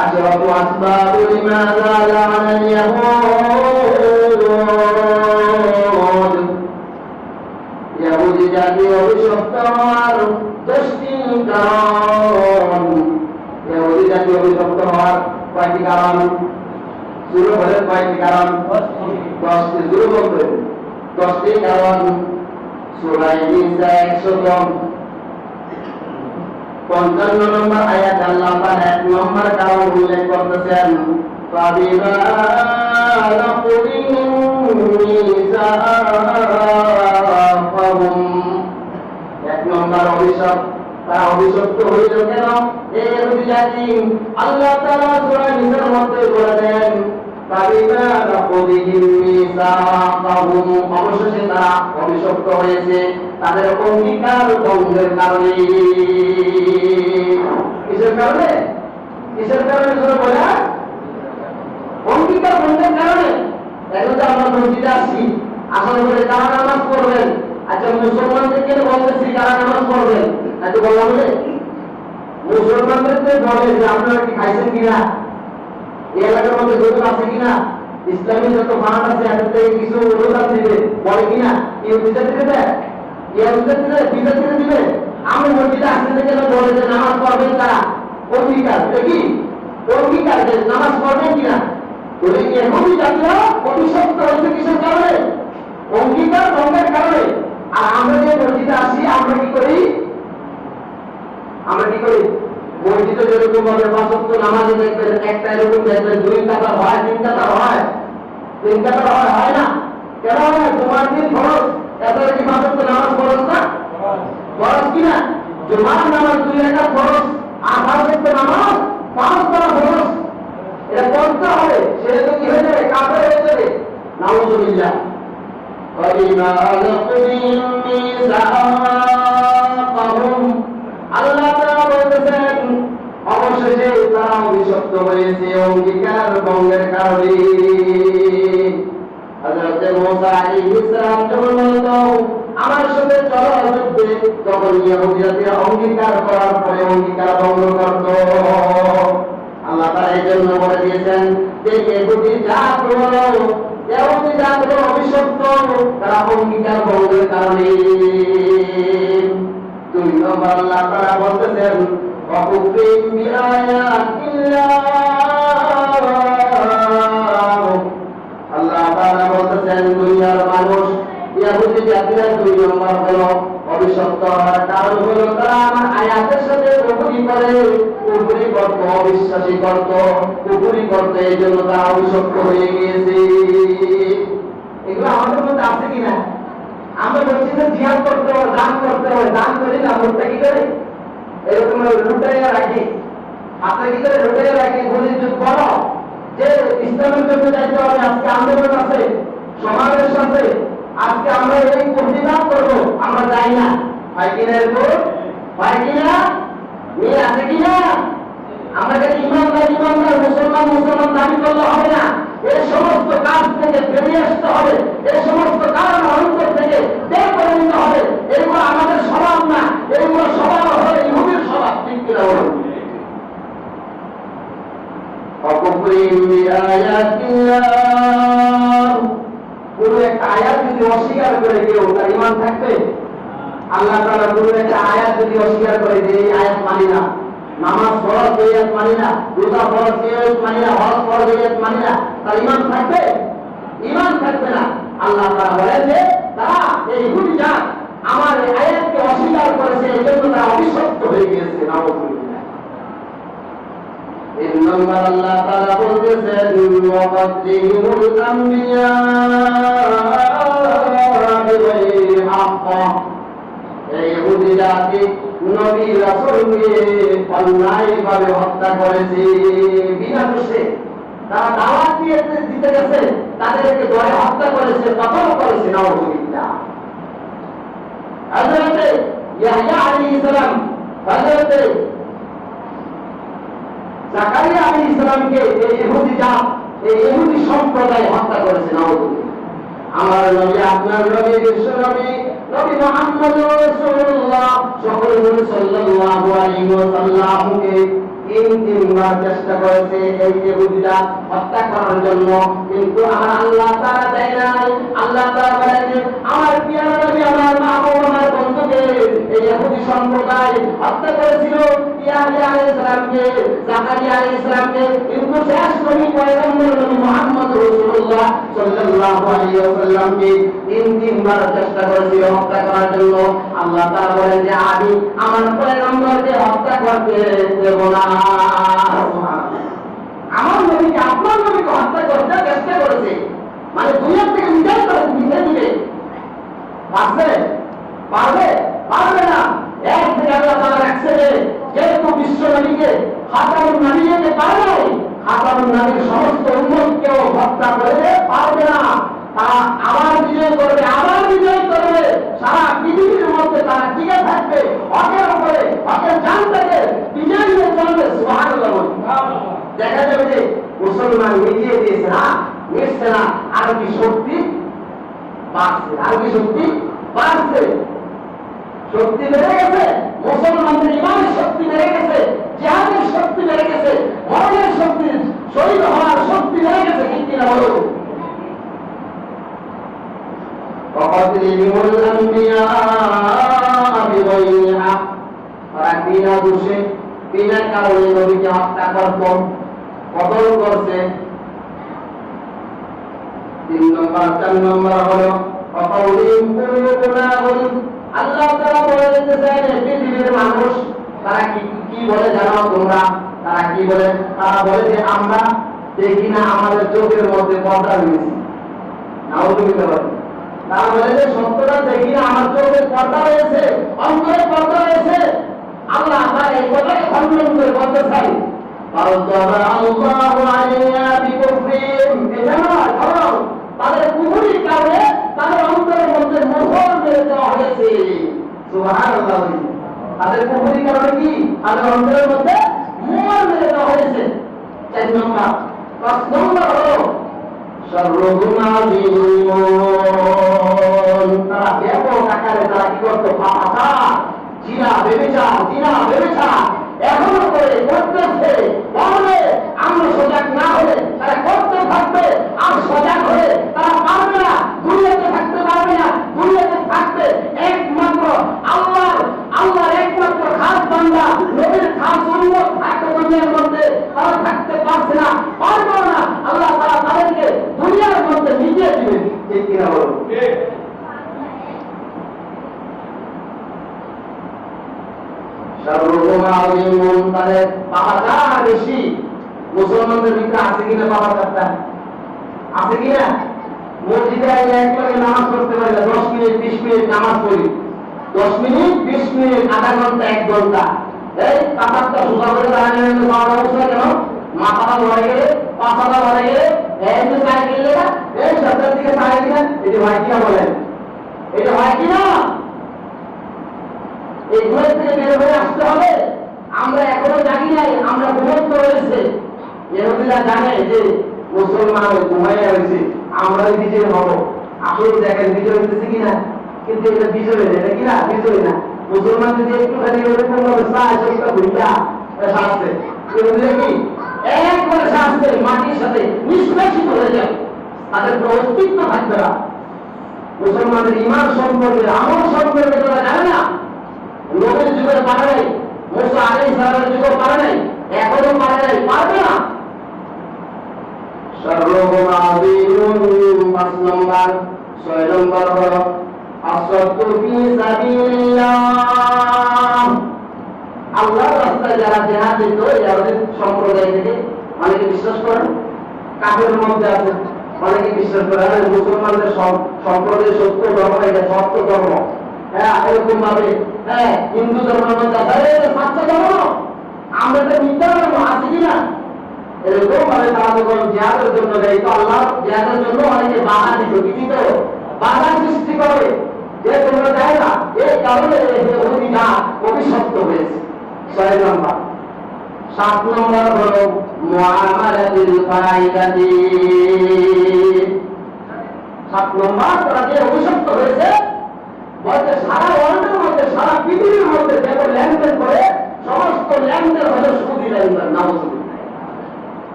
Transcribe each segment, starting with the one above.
أشرف أسباب لماذا لعن اليهود يهودي জাতীয় অভিশপ্ত হওয়ার 10টি কারণ। ইহুদি জাতীয় অভিশপ্ত হওয়ার কয়টি কারণ? শুরু হলে কয়টি কারণ? 10টি। শুরু করবে 10টি কারণ। সূরা নিসা 155 নম্বর আয়াত আল্লাহ তাআলা 1 নম্বর কারণ উল্লেখ করতেছেন, ফাবিমা লাকুলিহিম মিসাআহুম। 1 নম্বর অভিশাপ, তারা অভিশপ্ত হইল কেন? এই ইহুদি জাতি আল্লাহ তাআলা সূরা নিসার মধ্যে বলে দেন, ফাবিমা লাকুলিহিম মিসাআহুম, অবশেষে তারা অভিশপ্ত হয়েছে তাদের অঙ্গীকার ভঙ্গের কারণে। কিসের কারণে? কিসের কারণে শুনে বলে? অঙ্গীকার ভঙ্গের কারণে। এখন তো আমরা মসজিদে আসছি, আসলে বলে কারা নামাজ পড়বেন। আচ্ছা, মুসলমানদেরকে বলতেছি কারা নামাজ পড়বেন, আচ্ছা বললাম বলে মুসলমানদেরকে বলে যে আপনারা কি খাইছেন কিনা, এই এলাকার মধ্যে গোসল আছে কিনা, ইসলামী যত মাঠ আছে এদের থেকে কিছু অনুদান দিবে, বলে কিনা? কেউ বিচার দিবে, দিবে। আমি মসজিদে আসতে থেকে বলে যে নামাজ পড়বেন তারা, অঙ্গীকার কি? অঙ্গীকার যে নামাজ পড়বেন কিনা। বলে এখনই জাতীয় অভিশপ্ত হয়েছে কিসের কারণে? অঙ্গীকার ভঙ্গের কারণে। আর আমরা যে মসজিদে আসি আমরা কি করি? আমরা কি করি? মসজিদে যেরকম ভাবে 5 ওয়াক্ত নামাজে দেখবেন একটা এরকম দেখবেন 2 কাতার হয়, 3 কাতার হয়, 3 কাতার হয় না? কেন হয় না? জুমার দিন ফরজ, এবারে কি 5 ওয়াক্ত নামাজ ফরজ না? ফরজ কিনা? জুমার নামাজ 2 রাকাত ফরজ, আর 5 ওয়াক্ত নামাজ 5 বার ফরজ। এটা করতে হবে, সেটা তো কি হয়ে যাবে? কাফের হয়ে যাবে। নাউযুবিল্লাহ। ওয়ালিমা লাকুমিন মিসাআহুম, আল্লাহ তাআলা বলতেছেন অবশেষে তারা অভিশপ্ত হয়েছে অঙ্গীকার ভঙ্গের কারণে। হযরত মুসা আলাইহিস সালাম যখন বলতো আমার সাথে চলো যুদ্ধে, তখন ইহুদিরা অঙ্গীকার করার পরে অঙ্গীকার ভঙ্গ করত। আল্লাহ তাআলা এই জন্য বলে দিয়েছেন যে ইহুদি জাত হলো, ইহুদি জাত হলো অভিশপ্ত, তারা অঙ্গীকার ভঙ্গের কারণে। 2 নম্বর আল্লাহ তাআলা বলতেছেন ওয়াকুফরিম বিআয়াতিল্লাহ। আল্লাহ তাআলা বলতেছেন দুনিয়ার মানুষ ইহুদি জাতিরা 2 নম্বর হলো অভিশপ্ত হওয়ার কারণ হলো তারা আমার আয়াতের সাথে কুফরি করে, কুফরি করত, অবিশ্বাসী করত, কুফরি করত, এই জন্য তারা অভিশপ্ত হয়ে গিয়েছে। এগুলো আমাদের মধ্যে আছে কিনা? আমরা বলছি যে জিহাদ করতে হবে, দান করতে হবে, দান করি না, মুখটা কি করে এরকম লুটাইয়া রাখি, হাতে কি করে লুটাইয়া রাখি, বলি যে বলো যে ইসলামের জন্য যাইতে হবে, আজকে আন্দোলন আছে, সমাবেশ আছে, আজকে আমরা এই প্রতিবাদ করবো, আমরা যাই না। হয় কিনা? এরকম হয় কিনা? মেয়ে আছে কিনা? আমরা যদি ইমানদার মুসলমান দাবি করলে হবে না। এই সমস্ত কাজ থেকে বেরিয়ে আসতে হবে, এই সমস্ত কারণ অন্তর থেকে বের করে নিতে হবে। এগুলো আমাদের স্বভাব না, এগুলো স্বভাব হলো ইহুদির স্বভাব। ঠিক কিনা বলুন? ওয়াকুফরিম বিআয়াতিল্লাহ, পুরো একটা আয়াত যদি অস্বীকার করে কেউ, তার ঈমান থাকবে? আল্লাহ তাআলা পুরো একটা আয়াত যদি অস্বীকার করে যে এই আয়াত মানি না, নামাজ ফরজ এই আয়াত মানি না, রোজা ফরজ এই আয়াত মানি না, হজ ফরজ এই আয়াত মানি না, তার ঈমান থাকবে? ঈমান থাকবে না। আল্লাহ তাআলা বলেন যে তারা এই ইহুদি জাত আমার এই আয়াতকে অস্বীকার করেছে, এই জন্য তারা অভিশপ্ত হয়ে গিয়েছে। নাউযুবিল্লাহ। 3 নম্বর আল্লাহ তাআলা বলতেছেন ওয়াকাতিলুল আমবিয়া বিগাইরি হাক্ক, এই ইহুদি জাতি নবী রাসূলকে অন্যায়ভাবে হত্যা করেছে বিনা দোষে। তারা দাওয়াত দিতে গেছে, তাদেরকে ধরে হত্যা করেছে, কতল করেছে। নাউযুবিল্লাহ। হযরত ইয়াহইয়া আলাইহিস সালাম, হযরত জাকারিয়া আলাইহিস সালামকে এই ইহুদি জাত, এই ইহুদি সম্প্রদায় হত্যা করেছে। নাউযুবিল্লাহ। আমার নবী, আপনার নবী, বিশ্ব নবী, নবী মুহাম্মদ রাসূলুল্লাহ সকল নবী সাল্লাল্লাহু আলাইহি ওয়াসাল্লামকে তিনবার চেষ্টা করেছে এই ইহুদিরা হত্যা করার জন্য, কিন্তু আমার আল্লাহ তাআলা দেয় নাই। আল্লাহ তাআলা বলেন যে আমার প্রিয় নবী, আমার মাহবুব, আমার বন্ধুকে এই ইহুদি সম্প্রদায় হত্যা করেছিল ইয়াহইয়া আলাইহিস সালামকে, জাকারিয়া আলাইহিস সালামকে, কিন্তু শেষ নবী পয়গম্বর নবী মুহাম্মদ রাসূলুল্লাহ সাল্লাল্লাহু আলাইহি ওয়াসাল্লামকে তিনবার চেষ্টা করেছিল হত্যা করার জন্য। আল্লাহ তাআলা বলেন যে আমি আমার পয়গম্বরকে হত্যা করতে দেব না। আমার নবীকে আপনার নবীকে হত্যা করতে চেষ্টা করেছে, মানে দুনিয়া থেকে বিদায় করে দিবে, পারবে? পারবে? পারবে না। এক থেকে আল্লাহ তাআলা রাখছে যেহেতু বিশ্ব নবীকে খাতামুন নবীকে পারে নাই, খাতামুন নবীর সমস্ত উম্মতকেও হত্যা করতে পারবে না। তারা আবার বিজয় করবে, আবার বিজয় করবে, সারা পৃথিবীর মধ্যে তারা টিকে থাকবে, হকের উপরে, হকের জান থেকে বিজয় নিয়ে চলবে। সুবহানাল্লাহ। দেখা যাবে যে মুসলমান মিটিয়ে দিয়েছে না, মিটছে না, আরো কি শক্তি বাড়ছে, আরো কি শক্তি বাড়ছে, শক্তি বেড়ে গেছে, মুসলমানদের ইমানের শক্তি বেড়ে গেছে, জিহাদের শক্তি বেড়ে গেছে, মরণের শক্তি, শহীদ হওয়ার শক্তি বেড়ে গেছে। ঠিক কিনা বলো? তারা বিনা দোষে বিনা কারণে নবীকে হত্যা করত, কতল করছে। 3 নম্বর 4 নম্বর হলো আল্লাহ তাআলা বলে দিতেছেন পৃথিবীর মানুষ তারা কি বলে জানো তোমরা? তারা কি বলে? তারা বলে যে আমরা দেখি না, আমাদের চোখের মধ্যে পর্দা রয়েছে। নাউযুবিল্লাহ বলে। তারা বলে যে সত্যটা দেখি না, আমার চোখে পর্দা রয়েছে, অন্তরে পর্দা রয়েছে। আল্লাহ তাআলা এই কথাকে খণ্ডন করে বলতে চাই তাদের কুফরির কারণে তাদের অন্তরের মধ্যে মোহর মেরে দেওয়া হয়েছে। সুবহানাল্লাহ। তাদের কুফরির কারণে কি তাদের অন্তরের মধ্যে মোহর মেরে দেওয়া হয়েছে। 4 নম্বর। 5 নম্বর হলো তারা ব্যাপক আকারে তারা কি করতো? পাপাচার, জিনা ব্যভিচার এখনো করে করতেছে। তাহলে আমরা সজাগ না হলে তারা করতে থাকবে, আর সজাগ হলে তারা পারবে না, দুনিয়াতে থাকতে পারবে না। দুনিয়াতে থাকতে একমাত্র আল্লাহর একমাত্র খাস বান্দা, নবীর খাস উম্মত থাকতে দুনিয়ার মধ্যে তারা থাকতে পারছে না, পারবে না। আল্লাহ তাআলা তাদেরকে দুনিয়ার মধ্যে মিটিয়ে দিবেন। ঠিক কিনা বলুন? তাদের পাপাচার বেশি। মুসলমানদের ভিতরে আছে কিনা পাপাচারটা? আছে কিনা? মসজিদে একবারে নামাজ পড়তে পারি না, 10 মিনিট 20 মিনিট নামাজ পড়ি, 10 মিনিট 20 মিনিট, আধা ঘন্টা 1 ঘন্টা, এই কাপড়টা সোজা করে দাঁড়ানো অবস্থা কেন? মাথাটা ধরে গেলে, পাশাটা ধরে গেলে, এই যে চাই গেলে না, এই সপ্তাহের দিকে চাই কিনা, এটা হয় কিনা বলেন? এটা হয় কিনা? এই ঘরের থেকে বের হয়ে আসতে হবে। আমরা এখনো জানি নাই, আমরা ঘুমন্ত রয়েছে। ইহুদিরা জানে যে মুসলমান ঘুমাইয়া রয়েছে, আমরাই বিজয় হব। আসলে দেখেন বিজয় হইতেছে কিনা, কিন্তু এটা বিজয় না, এটা কিনা বিজয় না। মুসলমান যদি একটুখানি এরকম ভাবে চায় সেটা ভুলটা শাস্তে, ইহুদিরা কি একবারে শাস্তে মাটির সাথে নিষ্কাশিত হয়ে যায়, তাদের কোনো অস্তিত্ব থাকবে না। মুসলমানের ঈমান সম্পর্কে, আমল সম্পর্কে তারা জানে না। নবীর যুগে পারে নাই, মুসা আলাইহিস সালামের যুগে পারে নাই, এখনো পারে নাই, পারবে না। শাররুহুম আযীমুন। 5 নম্বর। 6 নম্বর হলো আসদু ফি সাবিলিল্লাহ। আল্লাহর রাস্তায় যারা জিহাদ দিত, ইয়াহুদি সম্প্রদায় থেকে অনেকে বিশ্বাস করেন, কাফের মধ্যে আছে, অনেকে বিশ্বাস করেন মুসলমানদের সম্প্রদায় সত্য ধর্ম, এটা সত্য ধর্ম। হ্যাঁ, এরকম ভাবে হিন্দু ধর্মের মধ্যে সাচ্চা ধর্ম, আমরা তো মিথ্যা ধর্ম আছে কিনা, এরকম ভাবে তারা যখন জিহাদের জন্য দেয়, তো আল্লাহ জিহাদের জন্য অনেকে বাধা দিত, কি দিত? বাধা সৃষ্টি করে, যে তোমরা দেয় না, এই কারণে অধিটা অভিশপ্ত হয়েছে। 6 নম্বর। 7 নম্বর হলো মুআমালাতুল ফাইদাতি। 7 নম্বর তারা যে অভিশপ্ত হয়েছে, বলতে সারা ওয়ার্ল্ডের মধ্যে, সারা পৃথিবীর মধ্যে যত লেনদেন করে সমস্ত লেনদেন হলো সুদি লেনদেন। নাউজুবিল্লাহ।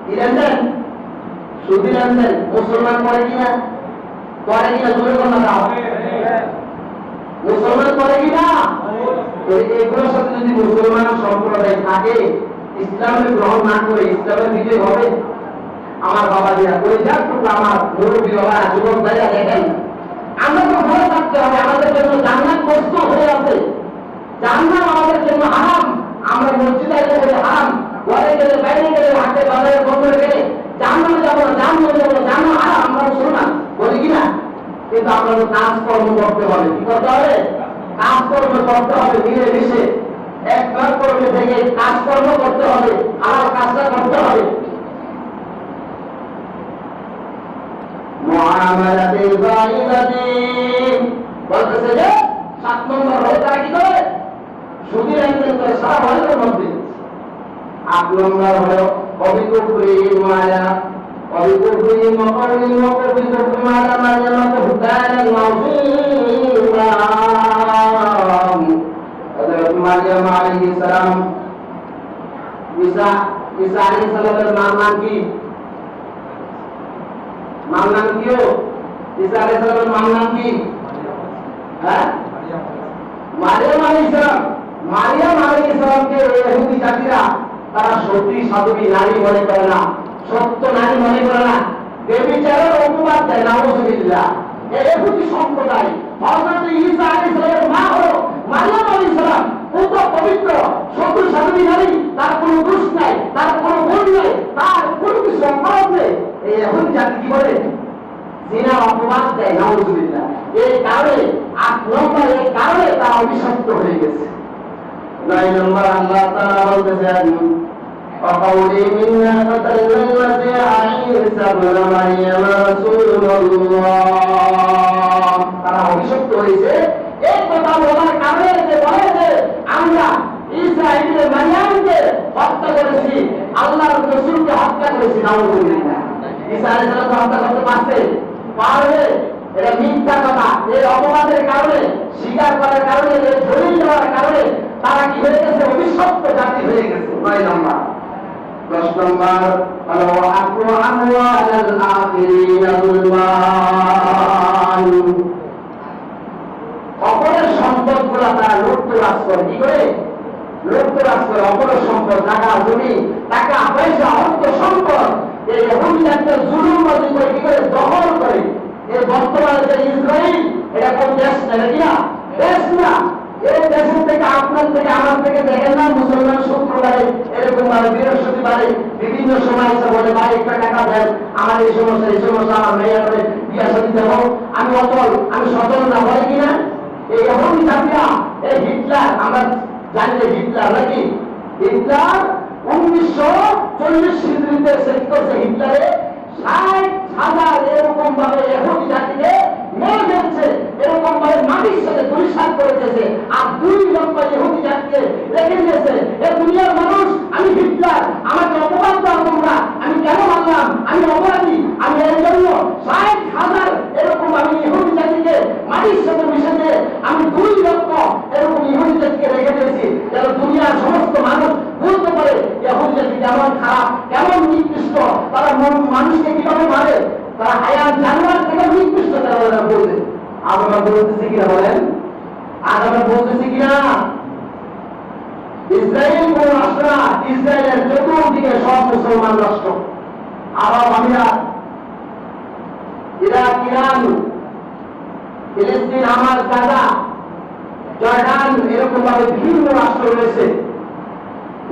কি লেনদেন? সুদি লেনদেন। মুসলমান করে কিনা? করে কিনা? জোরে কোন না মুসলমান করে কিনা? এগুলোর সাথে যদি মুসলমান সম্প্রদায় থাকে, ইসলামে গ্রহণ না করে ইসলামের বিজয় হবে? আমার বাবা দিয়া করে যাক, আমার মুরব্বী বাবা যুবক ভাইরা দেখেন, আমরা তো ভালো থাকতে হবে। আমাদের জন্য জান্নাত প্রস্তুত হয়ে আছে। জান্নাত আমাদের জন্য হারাম। আমরা মসজিদে গেলে হারাম, ঘরে গেলে, বাইরে গেলে, হাটে বাজারে বন্দরে গেলে জান্নাতে যাবো না, জান্নাতে যাবো না, জান্নাত হারাম। আমরা মুসলমান বলি কিনা? কিন্তু আপনাদের কাজকর্ম করতে হবে। কি করতে হবে? কাজকর্ম করতে হবে মিলে মিশে। একবার কর্মে থেকে কাজকর্ম করতে হবে, আর কাজটা করতে হবে। মুআমালাতিল গায়িবাতিন বলতেছে যে 7 নম্বর হলো তারা কি করে? সুদি লেনদেন করে সারা বছরের মধ্যে। 8 নম্বর হলো অবিকুফরি মালা অবিকুফরি মকরুল মকরুল মালা মালা বুহতানান মাযীমা। হযরত মারইয়াম আলাইহিস সালাম, ঈসা আলাইহিস সালামের নাম কি? নাম কি? ঈসা আলাইহিস সালামের নাম কি? হ্যাঁ, মারইয়াম আলাইহিস সালাম। মারইয়াম আলাইহিস সালামকে ইহুদি জাতিরা তারা সত্যি সাধবী নারী মনে করে না, সত্য নারী মনে করে না, বেবিচারের অপবাদ দেয়। নাউজুবিল্লাহ। এই ইহুদি সম্প্রদায় হযরত ঈসা আলাইহিস সালামের মা হলো মারইয়াম আলাইহিস সালাম, পুত্র পবিত্র, সত্য সাধবী নারী, তার কোনো দোষ নাই, তার কোনো ভুল নাই, তার কোনো কিছু অপরাধ নেই। এই ইহুদি জাতি কি বলে? জিনার অপবাদ দেয়। নাউজুবিল্লাহ। এই কারণে 8 নম্বর, এই কারণে তারা অভিশপ্ত হয়ে গেছে। 9 নম্বর আল্লাহ তাআলা বলতেছেন وقولي منا قتلنا المسيح عيسى ابن مريم رسول الله। তারা অভিশপ্ত হয়েছে এই কথা বলার কারণে, যে বলে যে আমরা ঈসা ইবনে মারইয়ামকে হত্যা করেছি, আল্লাহর রাসূলকে হত্যা করেছি। নাউজুবিল্লাহ। ঈসা আলাইহিস সালামকে হত্যা করতে পারবে? এটা মিথ্যা কথা। এই অপবাদের কারণে, স্বীকার করার কারণে, এই দলিল দেওয়ার কারণে তারা কি হয়ে গেছে? অভিশপ্ত জাতি হয়ে গেছে। 9 নম্বর। 10 নম্বর হলো আকু আমওয়ালাল আখিরিনা যুলমান। অপরের সম্পদগুলো তারা লুটতরাজ করে। কি করে? লুটতরাজ করে। অপরের সম্পদ, টাকা, জমি, টাকা পয়সা, অর্থ সম্পদ, এই ইহুদি জাতির জুলুমবাজি করে কি করে? দখল করে। এই বর্তমানে যে ইসরায়েল, এটা কোন দেশ না? কিনা দেশ না। এই দেশের থেকে, আপনার থেকে, আমার থেকে দেখেন না, মুসলমান শুক্রবারে এরকম ভাবে, বৃহস্পতিবারে বিভিন্ন সময় এসে বলে ভাই একটা টাকা দেন, আমার এই সমস্যা, এই সমস্যা, আমার মেয়ের করে বিয়া শাদী দেবো, আমি অচল, আমি সচল না, বলে কিনা? এই ইহুদি জাতিরা, এই হিটলার, আমরা জানি যে হিটলার নাকি? হিটলার 1940 হিজরিতে শেষ করছে। হিটলারে 60,000 এরকম ভাবে ইহুদি জাতিকে মেরে ফেলছে, এরকম ভাবে মাটির সাথে ধূলিসাৎ করে দিয়েছে, আর 2 লক্ষ ইহুদি জাতিকে রেখে দিয়েছে। এই দুনিয়ার মানুষ, আমি হিটলার, আমাকে অপবাদ দাও তোমরা, আমি কেন মানলাম? আমি অপরাধী, আমি এর জন্য 60,000 এরকম আমি ইহুদি জাতিকে মাটির সাথে মিশে দিয়ে আমি 2 লক্ষ এরকম ইহুদি জাতিকে রেখে দিয়েছি, যেন দুনিয়ার সমস্ত মানুষ বুঝতে পারে ইহুদি জাতি কেমন খারাপ, কেমন নিকৃষ্ট, তারা মানুষকে কিভাবে মারে, তারা হায়াত জানোয়ার থেকে নিকৃষ্ট। তারা বলছে, আজ আমরা বলতেছি কিনা বলেন? আজ আমরা বলতেছি কিনা? ইসরায়েল কোন রাষ্ট্র না, ইসরায়েলের চতুর্দিকে সব মুসলমান রাষ্ট্র। আরব আমিরাত, ইরাক, ইরান, ফিলিস্তিন, হামাস, গাজা, জর্ডান, এরকম ভাবে বিভিন্ন রাষ্ট্র রয়েছে।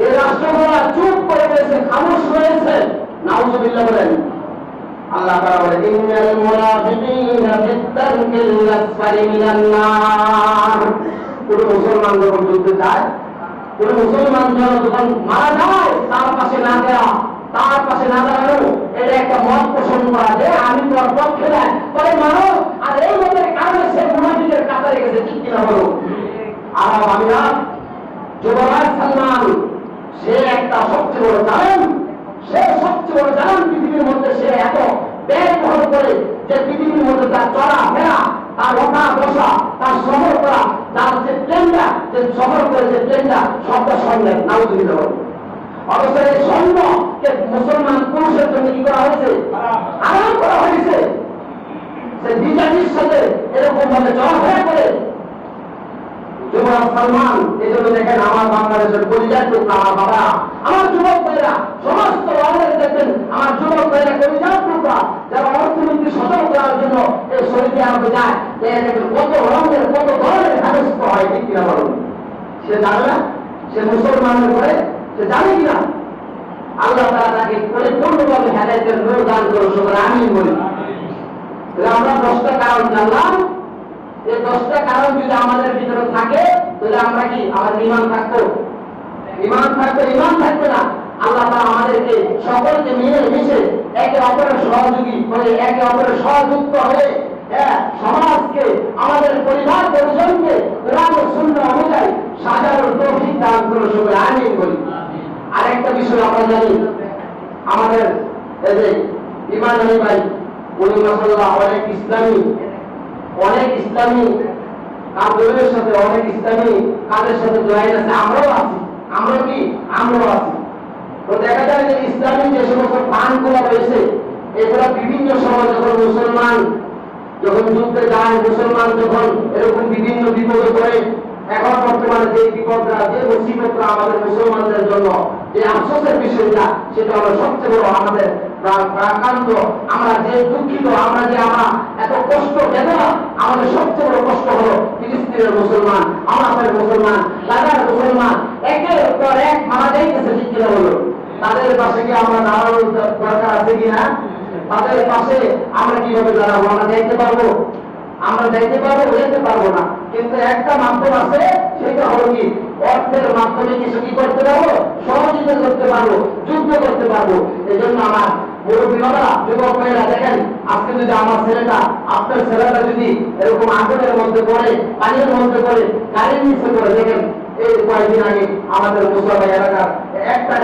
এই রাষ্ট্রগুলো চুপ করে রয়েছে, খামোশ রয়েছে। নাউজুবিল্লাহ বলেন। আল্লাহ তাআলা বলেন ইন্নাল মুনাফিকিনা ফিদ-দারকিল আসফালি মিনান নার। কোন মুসলমান যখন যুদ্ধে যায়, কোন মুসলমান যখন মারা যায়, তার পাশে না দেওয়া, তার পাশে না দাঁড়ানো, এটা একটা মত পোষণ করা যে আমি তোর পক্ষে নাই, তবে মানো। আর এই মতের কারণে সে মুনাফিকের কাতারে গেছে। ঠিক কিনা বলো? আরব আমিরাত, যুবরাজ সালমান, সে একটা সবচেয়ে বড় জালেম, সে সবচেয়ে বড় জালেম পৃথিবীর মধ্যে। সে এত ব্যয় বহন করে যে পৃথিবীর মধ্যে তার চলা ফেরা, তার ওঠা বসা, তার সফর করা যার যে প্লেনটা যে সফর করে যে প্লেনটা সবটা স্বর্ণের নাউজুবিল্লাহ বলে। অথচ এই স্বর্ণকে মুসলমান পুরুষের জন্য কি করা হয়েছে? হারাম করা হয়েছে। সে বিজাতির সাথে এরকম ভাবে চলাফেরা করে। যুবরাজ সালমান, এই জন্য দেখেন আমার বাংলাদেশের পরিযার টুকরা, আমার বাবা, আমার যুবক ভাইরা, সমস্ত ওয়ার্ডের দেখবেন আমার যুবক ভাইরা পরিযার টুকরা, যারা অর্থনীতি সচল করার জন্য এই সৌদি আরবে যায়, দেখেন কত রঙের কত ধরনের হেনস্থ হয়, ঠিক কিনা বলুন? সে জানে না? সে মুসলমানের পরে সে জানে কিনা? আল্লাহ তাআলা তাকে পরিপূর্ণভাবে হেদায়েতের নূর দান করুন, সবাই আমিন বলি। আমরা 10টা কারণ জানলাম। এই 10টা কারণ যদি আমাদের ভিতরে থাকে তাহলে আমরা কি আমাদের ঈমান থাকতো? ঈমান থাকবে? ঈমান থাকবে না। আল্লাহ তাআলা আমাদেরকে সকলকে মিলে মিশে একে অপরের সহযোগী করে, একে অপরের সহযুক্ত হয়ে সমাজকে, আমাদের পরিবার পরিজনকে কোরআন ও সুন্নাহ অনুযায়ী সাজানোর তৌফিক দান করুন, সবাই আমিন বলি। আরেকটা বিষয় আমরা জানি, আমাদের এই যে ঈমান আলী ভাই, উনি মাশাআল্লাহ অনেক ইসলামী আন্দোলনের সাথে, অনেক ইসলামী কাজের সাথে জয়েন আছে। আমরাও আছি। আমরাও আছি। তো দেখা যায় যে ইসলামী যে সমস্ত ফান্ডগুলো রয়েছে, এগুলো বিভিন্ন সময় যখন মুসলমান যখন যুদ্ধে যায়, মুসলমান যখন এরকম বিভিন্ন বিপদে পড়ে, এখন বর্তমানে যে বিপদরা, যে মুসিবতরা আমাদের মুসলমানদের জন্য যে আফসোসের বিষয়টা, সেটা হলো সবচেয়ে বড় আমাদের প্রাকান্ত। আমরা যে দুঃখিত, আমরা এত কষ্ট বেদনা, আমাদের সবচেয়ে বড় কষ্ট হলো ফিলিস্তিনের মুসলমান, আমাদের মুসলমান, লাগার মুসলমান একের পর এক মারা যাইতেছে, ঠিক কিনা বলো? তাদের পাশে কি আমরা দাঁড়ানোর দরকার আছে কিনা? তাদের পাশে আমরা কিভাবে দাঁড়াবো? আমরা দেখতে পারবো? যেতে পারবো না। কিন্তু একটা মাধ্যম আছে, সেটা হলো কি অর্থের মাধ্যমে কিছু কি করতে পারবো? সহযোগিতা করতে পারবো, যুদ্ধ করতে পারবো। এই জন্য আমার মুরব্বী বাবারা, যুবক ভাইয়েরা, দেখেন আজকে যদি আমার ছেলেটা, আপনার ছেলেটা যদি এরকম আগুনের মধ্যে পড়ে, পানির মধ্যে পড়ে, গাড়ির নিচে পড়ে, দেখেন এই কয়েকদিন আগে আমাদের মুসলমান এলাকার একটা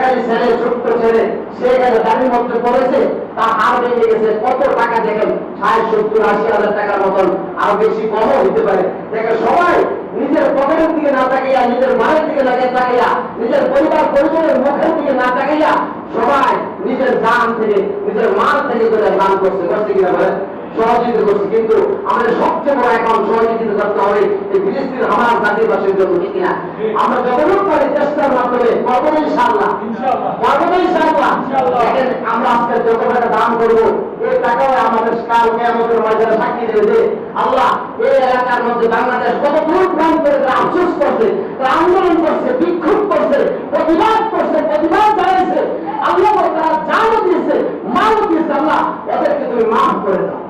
গাড়ি ছেলে, ছোট্ট ছেলে, সে গাড়ির মধ্যে পড়েছে, তা হার ভেঙে গেছে। কত টাকা দেখেন, 60-70-80 হাজার টাকার মতন, আরো বেশি কমও হতে পারে। দেখেন সবাই নিজের পকেটের দিকে না তাকাইয়া, নিজের মায়ের দিকে না তাকাইয়া, নিজের পরিবার পরিজনের মুখের দিকে না তাকাইয়া, সবাই নিজের জান থেকে, নিজের মাল থেকে করে দান করছে কিনা বলেন? সহযোগিতা করছে। কিন্তু আমাদের সবচেয়ে বড় এখন সহযোগিতা করতে হবে এই ফিলিস্তিন হামাস জাতিবাসীর জন্য, ঠিক কিনা? আমরা যতটুকু পারি চেষ্টার মাধ্যমে করবো ইনশাআল্লাহ। দেখেন আমরা আজকে যত টাকা দান করবো, এই টাকাও আমাদের কাল কিয়ামতের ময়দানে সাক্ষী দেবে যে আল্লাহ এই এলাকার মধ্যে বাংলাদেশ কত দূর প্রান্ত করে আফসোস করছে, আন্দোলন করছে, বিক্ষোভ করছে, প্রতিবাদ চালাইছে। আল্লাহ তারা জানও দিয়েছে, মালও দিয়েছে। আল্লাহ ওদেরকে তুমি মাফ করে দাও।